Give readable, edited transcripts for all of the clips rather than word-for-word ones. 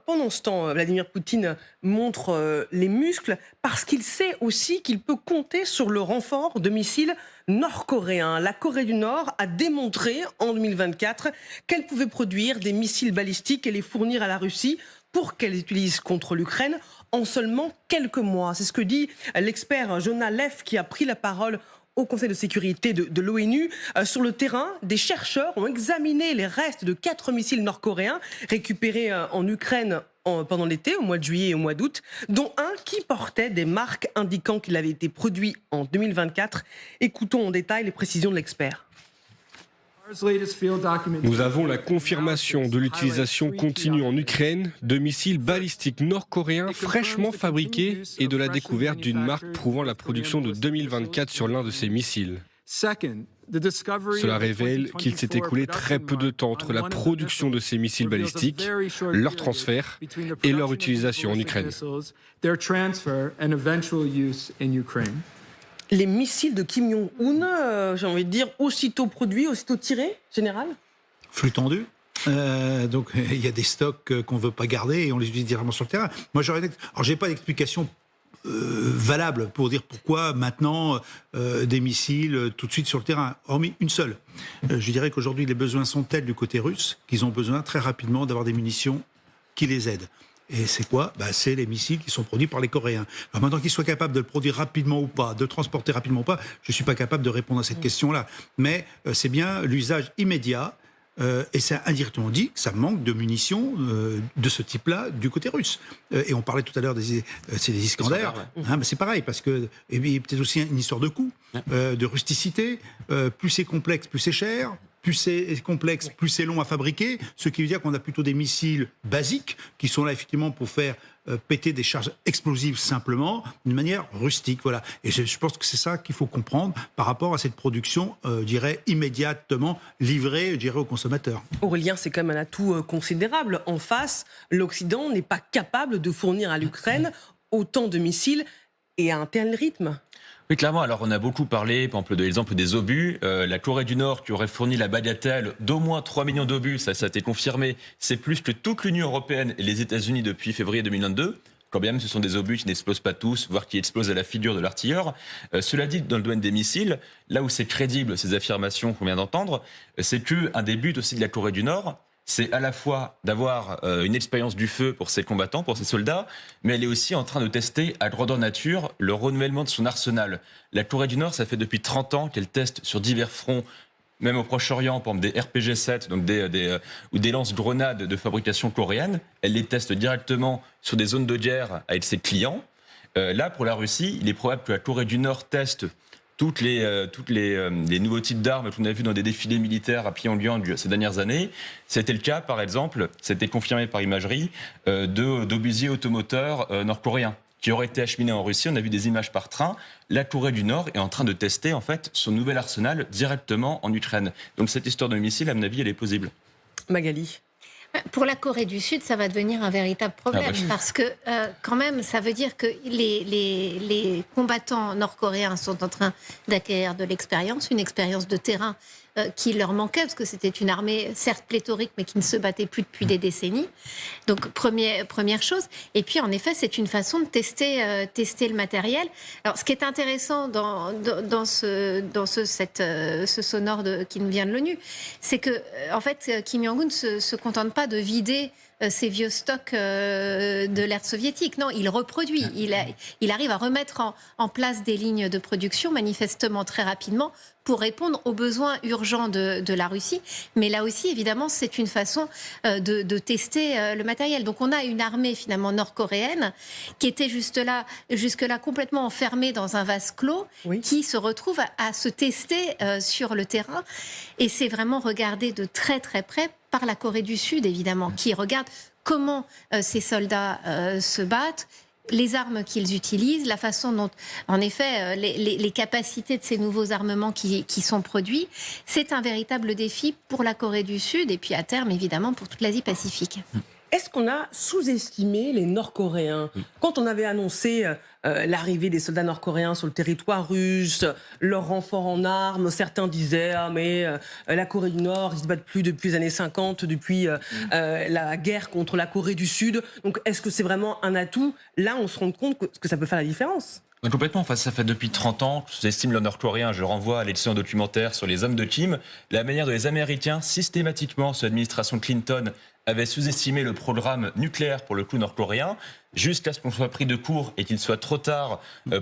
Pendant ce temps, Vladimir Poutine montre les muscles parce qu'il sait aussi qu'il peut compter sur le renfort de missiles nord-coréens. La Corée du Nord a démontré en 2024 qu'elle pouvait produire des missiles balistiques et les fournir à la Russie pour qu'elle les utilise contre l'Ukraine en seulement quelques mois. C'est ce que dit l'expert Jonah Leff qui a pris la parole au Conseil de sécurité de l'ONU. Sur le terrain, des chercheurs ont examiné les restes de 4 missiles nord-coréens récupérés en Ukraine pendant l'été, au mois de juillet et au mois d'août, dont un qui portait des marques indiquant qu'il avait été produit en 2024. Écoutons en détail les précisions de l'expert. Nous avons la confirmation de l'utilisation continue en Ukraine de missiles balistiques nord-coréens fraîchement fabriqués et de la découverte d'une marque prouvant la production de 2024 sur l'un de ces missiles. Cela révèle qu'il s'est écoulé très peu de temps entre la production de ces missiles balistiques, leur transfert et leur utilisation en Ukraine. Les missiles de Kim Jong-un, j'ai envie de dire, aussitôt produits, aussitôt tirés, général ? Flux tendu. Donc il y a des stocks qu'on ne veut pas garder et on les utilise directement sur le terrain. Moi, j'ai pas d'explication valable pour dire pourquoi maintenant des missiles tout de suite sur le terrain, hormis une seule. Je dirais qu'aujourd'hui les besoins sont tels du côté russe qu'ils ont besoin très rapidement d'avoir des munitions qui les aident. Et c'est quoi ? C'est les missiles qui sont produits par les Coréens. Alors maintenant qu'ils soient capables de le produire rapidement ou pas, de le transporter rapidement ou pas, je ne suis pas capable de répondre à cette question-là. Mais c'est bien l'usage immédiat, et c'est indirectement dit que ça manque de munitions de ce type-là du côté russe. Et on parlait tout à l'heure des Iskander. Mais c'est pareil, parce que et peut-être aussi une histoire de coût, de rusticité. Plus c'est complexe, plus c'est cher. Plus c'est complexe, plus c'est long à fabriquer, ce qui veut dire qu'on a plutôt des missiles basiques qui sont là effectivement pour faire péter des charges explosives simplement, d'une manière rustique. Voilà. Et je pense que c'est ça qu'il faut comprendre par rapport à cette production, je dirais, immédiatement livrée, je dirais, aux consommateurs. Aurélien, c'est quand même un atout considérable. En face, l'Occident n'est pas capable de fournir à l'Ukraine autant de missiles et à un tel rythme. Oui, clairement. Alors, on a beaucoup parlé, par exemple, de l'exemple des obus. La Corée du Nord, qui aurait fourni la bagatelle d'au moins 3 millions d'obus, ça a été confirmé. C'est plus que toute l'Union européenne et les États-Unis depuis février 2022. Quand bien même ce sont des obus qui n'explosent pas tous, voire qui explosent à la figure de l'artilleur. Cela dit, dans le domaine des missiles, là où c'est crédible, ces affirmations qu'on vient d'entendre, c'est qu'un des buts aussi de la Corée du Nord, c'est à la fois d'avoir une expérience du feu pour ses combattants, pour ses soldats, mais elle est aussi en train de tester à grandeur nature le renouvellement de son arsenal. La Corée du Nord, ça fait depuis 30 ans qu'elle teste sur divers fronts, même au Proche-Orient, par exemple des RPG-7, donc ou des lance-grenades de fabrication coréenne. Elle les teste directement sur des zones de guerre avec ses clients. Là, pour la Russie, il est probable que la Corée du Nord teste toutes les nouveaux types d'armes qu'on a vus dans des défilés militaires à Pyongyang ces dernières années. C'était le cas, par exemple, c'était confirmé par imagerie, d'obusiers automoteurs nord-coréens qui auraient été acheminés en Russie. On a vu des images par train. La Corée du Nord est en train de tester en fait son nouvel arsenal directement en Ukraine. Donc cette histoire de missile, à mon avis, elle est plausible. Magali. Pour la Corée du Sud, ça va devenir un véritable problème parce que quand même, ça veut dire que les combattants nord-coréens sont en train d'acquérir de l'expérience, une expérience de terrain qui leur manquait parce que c'était une armée certes pléthorique mais qui ne se battait plus depuis des décennies. Donc première chose. Et puis en effet, c'est une façon de tester le matériel. Alors ce qui est intéressant dans ce sonore qui nous vient de l'ONU, c'est que en fait Kim Jong-un se contente pas de vider ces vieux stocks de l'ère soviétique. Non, il reproduit. Il arrive à remettre en place des lignes de production manifestement très rapidement pour répondre aux besoins urgents de la Russie. Mais là aussi, évidemment, c'est une façon de tester le matériel. Donc on a une armée finalement nord-coréenne qui était jusque-là complètement enfermée dans un vase clos, qui se retrouve à se tester sur le terrain. Et c'est vraiment regardé de très très près par la Corée du Sud, évidemment, qui regarde comment ces soldats se battent, les armes qu'ils utilisent, la façon dont, en effet, les capacités de ces nouveaux armements qui sont produits. C'est un véritable défi pour la Corée du Sud et puis à terme, évidemment, pour toute l'Asie-Pacifique. Est-ce qu'on a sous-estimé les Nord-Coréens ? Quand on avait annoncé l'arrivée des soldats nord-coréens sur le territoire russe, leur renfort en armes, certains disaient mais la Corée du Nord, ils se battent plus depuis les années 50, depuis la guerre contre la Corée du Sud. Donc est-ce que c'est vraiment un atout ? Là, on se rend compte que ça peut faire la différence. Complètement. Enfin, ça fait depuis 30 ans que j'estime le Nord-Coréen. Je renvoie à l'édition documentaire sur les hommes de Kim. La manière dont les Américains, systématiquement, sous l'administration Clinton, avaient sous-estimé le programme nucléaire, pour le coup nord-coréen, jusqu'à ce qu'on soit pris de court et qu'il soit trop tard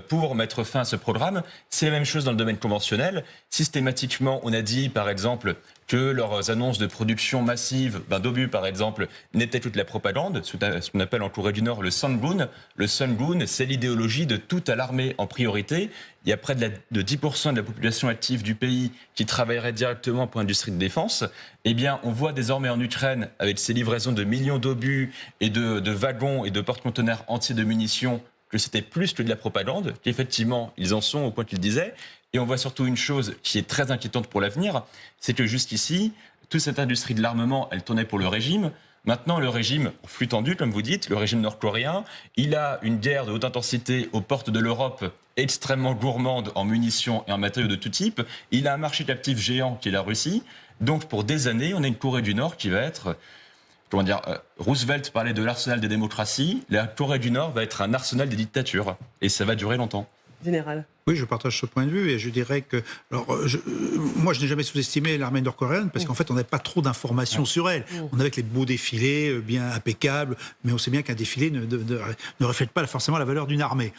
pour mettre fin à ce programme. C'est la même chose dans le domaine conventionnel. Systématiquement, on a dit, par exemple, que leurs annonces de production massive d'obus, par exemple, n'étaient toute la propagande, ce qu'on appelle en Corée du Nord le Sungun. Le Sungun, c'est l'idéologie de tout à l'armée en priorité. Il y a près de 10% de la population active du pays qui travaillerait directement pour l'industrie de défense. Eh bien, on voit désormais en Ukraine, avec ces livraisons de millions d'obus et de wagons et de porte-conteneurs entiers de munitions, que c'était plus que de la propagande, qu'effectivement, ils en sont au point qu'ils disaient. Et on voit surtout une chose qui est très inquiétante pour l'avenir, c'est que jusqu'ici, toute cette industrie de l'armement, elle tournait pour le régime. Maintenant, le régime, en flux tendu, comme vous dites, le régime nord-coréen, il a une guerre de haute intensité aux portes de l'Europe, extrêmement gourmande en munitions et en matériaux de tout type. Il a un marché captif géant qui est la Russie. Donc, pour des années, on a une Corée du Nord qui va être... Roosevelt parlait de l'arsenal des démocraties. La Corée du Nord va être un arsenal des dictatures. Et ça va durer longtemps. Général. Oui, je partage ce point de vue et je dirais que... moi, je n'ai jamais sous-estimé l'armée nord-coréenne parce qu'en fait, on n'avait pas trop d'informations sur elle. On avait que les beaux défilés, bien impeccables, mais on sait bien qu'un défilé ne reflète pas forcément la valeur d'une armée.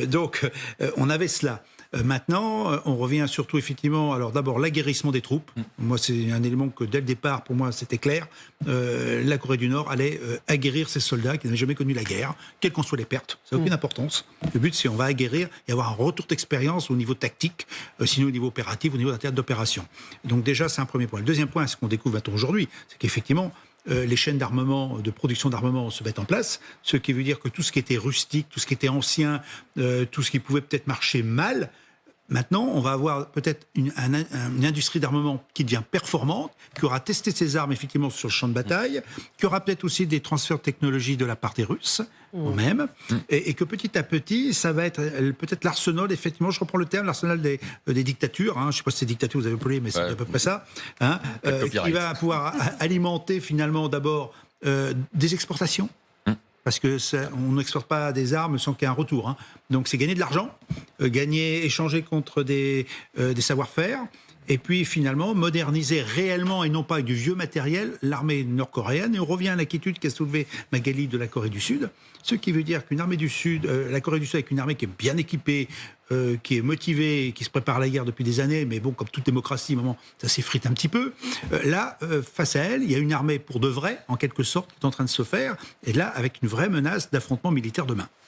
Donc, on avait cela. Maintenant, on revient surtout effectivement, alors d'abord l'aguerrissement des troupes. Moi, c'est un élément que dès le départ, pour moi, c'était clair. La Corée du Nord allait aguerrir ses soldats qui n'avaient jamais connu la guerre, quelles qu'en soient les pertes. Ça n'a aucune importance. Le but, c'est on va aguerrir et avoir un retour d'expérience au niveau tactique, sinon au niveau opératif, au niveau d'un théâtre d'opération. Donc déjà, c'est un premier point. Le deuxième point, ce qu'on découvre maintenant aujourd'hui, c'est qu'effectivement, les chaînes d'armement, de production d'armement se mettent en place, ce qui veut dire que tout ce qui était rustique, tout ce qui était ancien, tout ce qui pouvait peut-être marcher mal, maintenant, on va avoir peut-être une industrie d'armement qui devient performante, qui aura testé ses armes effectivement sur le champ de bataille, qui aura peut-être aussi des transferts de technologie de la part des Russes, même, et que petit à petit, ça va être peut-être l'arsenal, effectivement, je reprends le terme, l'arsenal des dictatures, je ne sais pas si c'est dictature vous avez appelé, mais c'est à peu près ça, qui va pouvoir alimenter finalement d'abord des exportations. Parce que on n'exporte pas des armes sans qu'il y ait un retour. Donc c'est gagner de l'argent, échanger contre des savoir-faire, et puis finalement moderniser réellement et non pas avec du vieux matériel l'armée nord-coréenne. Et on revient à l'inquiétude qu'a soulevée Magali de la Corée du Sud, ce qui veut dire qu'une armée du Sud, la Corée du Sud avec une armée qui est bien équipée, qui est motivée, qui se prépare à la guerre depuis des années, mais bon, comme toute démocratie, moment, ça s'effrite un petit peu. Là, face à elle, il y a une armée pour de vrai, en quelque sorte, qui est en train de se faire, et là, avec une vraie menace d'affrontement militaire demain.